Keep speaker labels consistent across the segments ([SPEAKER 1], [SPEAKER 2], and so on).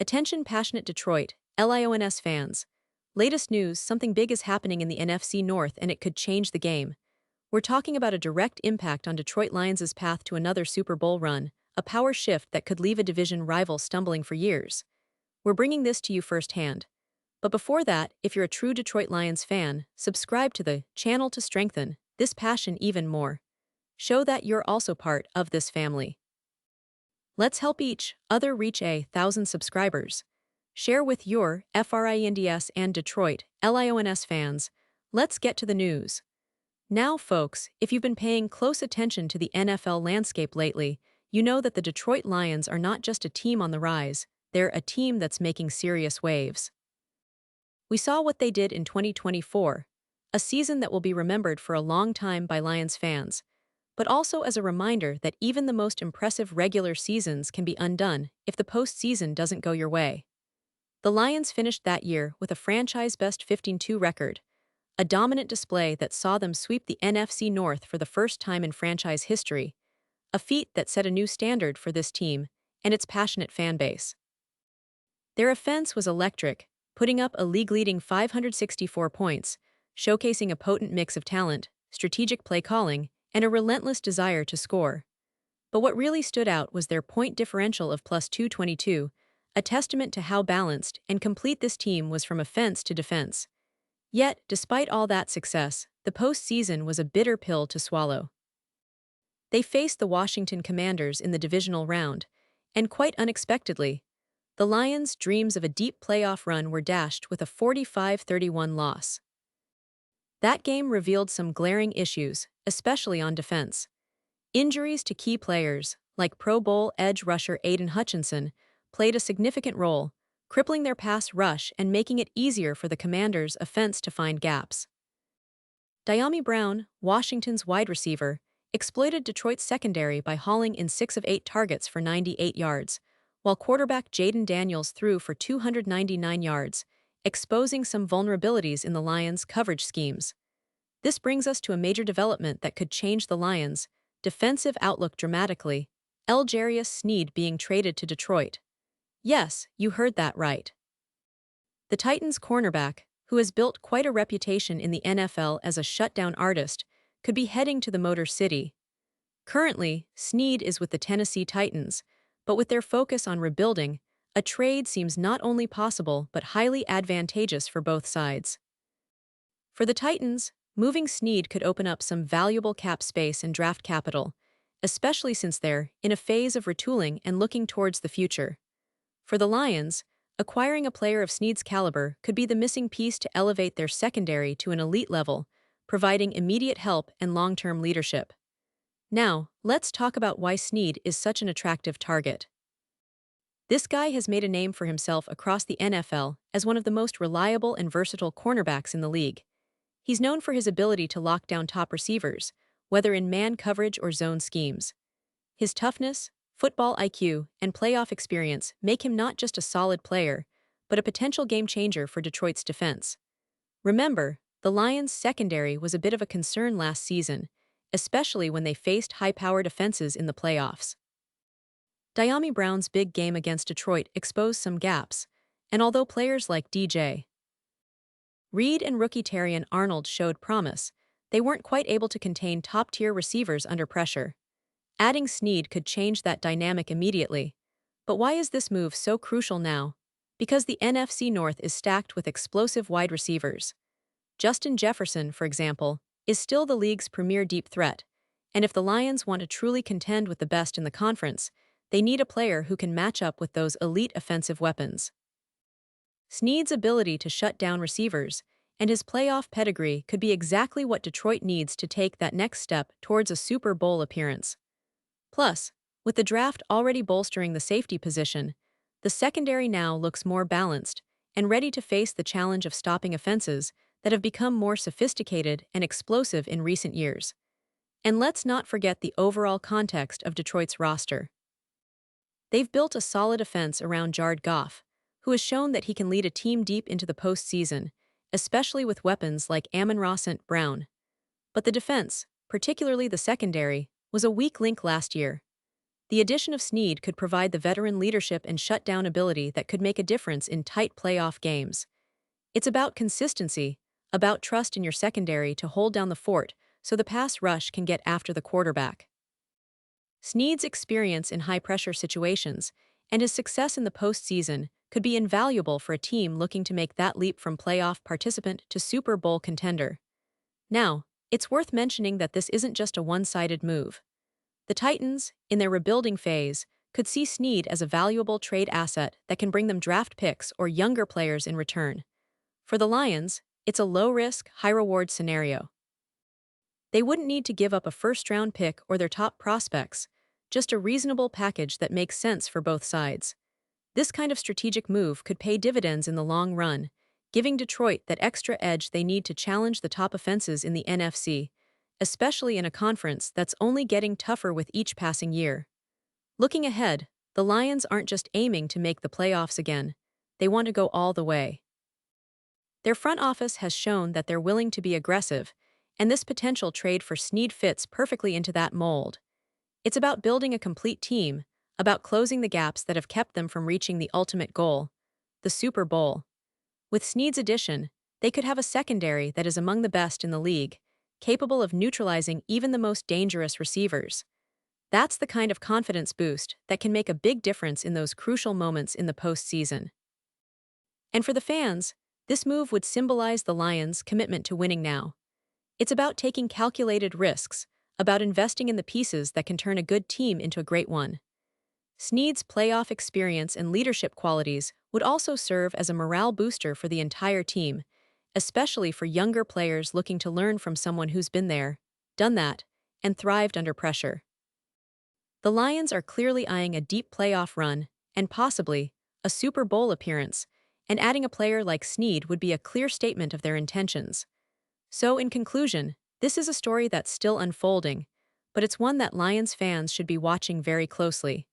[SPEAKER 1] Attention passionate Detroit, Lions fans. Latest news, something big is happening in the NFC North and it could change the game. We're talking about a direct impact on Detroit Lions' path to another Super Bowl run, a power shift that could leave a division rival stumbling for years. We're bringing this to you firsthand. But before that, if you're a true Detroit Lions fan, subscribe to the channel to strengthen this passion even more. Show that you're also part of this family. Let's help each other reach 1,000 subscribers. Share with your FRINDS and Detroit Lions fans. Let's get to the news. Now, folks, if you've been paying close attention to the NFL landscape lately, you know that the Detroit Lions are not just a team on the rise, they're a team that's making serious waves. We saw what they did in 2024, a season that will be remembered for a long time by Lions fans, but also as a reminder that even the most impressive regular seasons can be undone if the postseason doesn't go your way. The Lions finished that year with a franchise-best 15-2 record, a dominant display that saw them sweep the NFC North for the first time in franchise history, a feat that set a new standard for this team and its passionate fan base. Their offense was electric, putting up a league-leading 564 points, showcasing a potent mix of talent, strategic play calling, and a relentless desire to score. But what really stood out was their point differential of plus 222, a testament to how balanced and complete this team was from offense to defense. Yet, despite all that success, the postseason was a bitter pill to swallow. They faced the Washington Commanders in the divisional round, and quite unexpectedly, the Lions' dreams of a deep playoff run were dashed with a 45-31 loss. That game revealed some glaring issues, especially on defense. Injuries to key players, like Pro Bowl edge rusher Aiden Hutchinson, played a significant role, crippling their pass rush and making it easier for the Commanders' offense to find gaps. Dyami Brown, Washington's wide receiver, exploited Detroit's secondary by hauling in 6 of 8 targets for 98 yards, while quarterback Jaden Daniels threw for 299 yards, exposing some vulnerabilities in the Lions' coverage schemes. This brings us to a major development that could change the Lions' defensive outlook dramatically: L'Jarius Sneed being traded to Detroit. Yes, you heard that right. The Titans' cornerback, who has built quite a reputation in the NFL as a shutdown artist, could be heading to the Motor City. Currently, Sneed is with the Tennessee Titans, but with their focus on rebuilding, a trade seems not only possible but highly advantageous for both sides. For the Titans, moving Sneed could open up some valuable cap space and draft capital, especially since they're in a phase of retooling and looking towards the future. For the Lions, acquiring a player of Sneed's caliber could be the missing piece to elevate their secondary to an elite level, providing immediate help and long-term leadership. Now, let's talk about why Sneed is such an attractive target. This guy has made a name for himself across the NFL as one of the most reliable and versatile cornerbacks in the league. He's known for his ability to lock down top receivers, whether in man coverage or zone schemes. His toughness, football IQ, and playoff experience make him not just a solid player, but a potential game-changer for Detroit's defense. Remember, the Lions' secondary was a bit of a concern last season, especially when they faced high-powered offenses in the playoffs. Dyami Brown's big game against Detroit exposed some gaps, and although players like DJ Reed and rookie Terrion Arnold showed promise, they weren't quite able to contain top-tier receivers under pressure. Adding Sneed could change that dynamic immediately. But why is this move so crucial now? Because the NFC North is stacked with explosive wide receivers. Justin Jefferson, for example, is still the league's premier deep threat, and if the Lions want to truly contend with the best in the conference, they need a player who can match up with those elite offensive weapons. Sneed's ability to shut down receivers and his playoff pedigree could be exactly what Detroit needs to take that next step towards a Super Bowl appearance. Plus, with the draft already bolstering the safety position, the secondary now looks more balanced and ready to face the challenge of stopping offenses that have become more sophisticated and explosive in recent years. And let's not forget the overall context of Detroit's roster. They've built a solid offense around Jared Goff, who has shown that he can lead a team deep into the postseason, especially with weapons like Amon-Ra St. Brown. But the defense, particularly the secondary, was a weak link last year. The addition of Snead could provide the veteran leadership and shutdown ability that could make a difference in tight playoff games. It's about consistency, about trust in your secondary to hold down the fort so the pass rush can get after the quarterback. Snead's experience in high-pressure situations and his success in the postseason could be invaluable for a team looking to make that leap from playoff participant to Super Bowl contender. Now, it's worth mentioning that this isn't just a one-sided move. The Titans, in their rebuilding phase, could see Snead as a valuable trade asset that can bring them draft picks or younger players in return. For the Lions, it's a low-risk, high-reward scenario. They wouldn't need to give up a first-round pick or their top prospects, just a reasonable package that makes sense for both sides. This kind of strategic move could pay dividends in the long run, giving Detroit that extra edge they need to challenge the top offenses in the NFC, especially in a conference that's only getting tougher with each passing year. Looking ahead, the Lions aren't just aiming to make the playoffs again. They want to go all the way. Their front office has shown that they're willing to be aggressive, and this potential trade for Snead fits perfectly into that mold. It's about building a complete team, about closing the gaps that have kept them from reaching the ultimate goal, the Super Bowl. With Snead's addition, they could have a secondary that is among the best in the league, capable of neutralizing even the most dangerous receivers. That's the kind of confidence boost that can make a big difference in those crucial moments in the postseason. And for the fans, this move would symbolize the Lions' commitment to winning now. It's about taking calculated risks, about investing in the pieces that can turn a good team into a great one. Snead's playoff experience and leadership qualities would also serve as a morale booster for the entire team, especially for younger players looking to learn from someone who's been there, done that, and thrived under pressure. The Lions are clearly eyeing a deep playoff run, and possibly a Super Bowl appearance, and adding a player like Snead would be a clear statement of their intentions. So, in conclusion, this is a story that's still unfolding, but it's one that Lions fans should be watching very closely.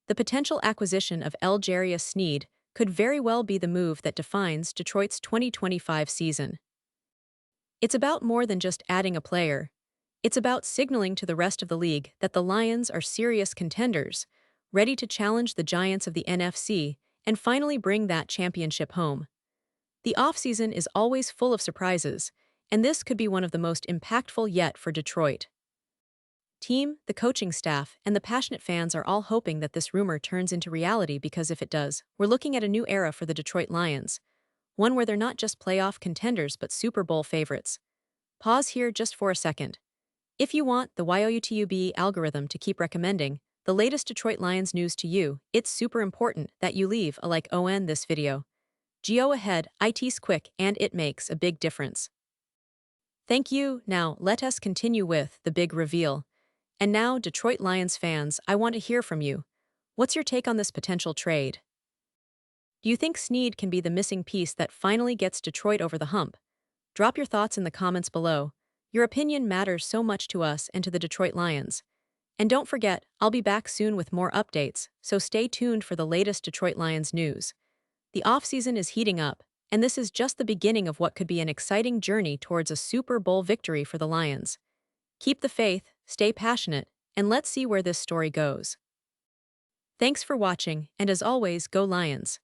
[SPEAKER 1] The potential acquisition of L'Jarius Snead could very well be the move that defines Detroit's 2025 season. It's about more than just adding a player. It's about signaling to the rest of the league that the Lions are serious contenders, ready to challenge the giants of the NFC and finally bring that championship home. The offseason is always full of surprises, and this could be one of the most impactful yet for Detroit. Team, the coaching staff, and the passionate fans are all hoping that this rumor turns into reality because if it does, we're looking at a new era for the Detroit Lions, one where they're not just playoff contenders but Super Bowl favorites. Pause here just for a second. If you want the YouTube algorithm to keep recommending the latest Detroit Lions news to you, it's super important that you leave a like on this video. Go ahead, it's quick and it makes a big difference. Thank you. Now, let us continue with the big reveal. And now, Detroit Lions fans, I want to hear from you. What's your take on this potential trade? Do you think Snead can be the missing piece that finally gets Detroit over the hump? Drop your thoughts in the comments below. Your opinion matters so much to us and to the Detroit Lions. And don't forget, I'll be back soon with more updates, so stay tuned for the latest Detroit Lions news. The offseason is heating up, and this is just the beginning of what could be an exciting journey towards a Super Bowl victory for the Lions. Keep the faith, stay passionate, and let's see where this story goes. Thanks for watching, and as always, go Lions!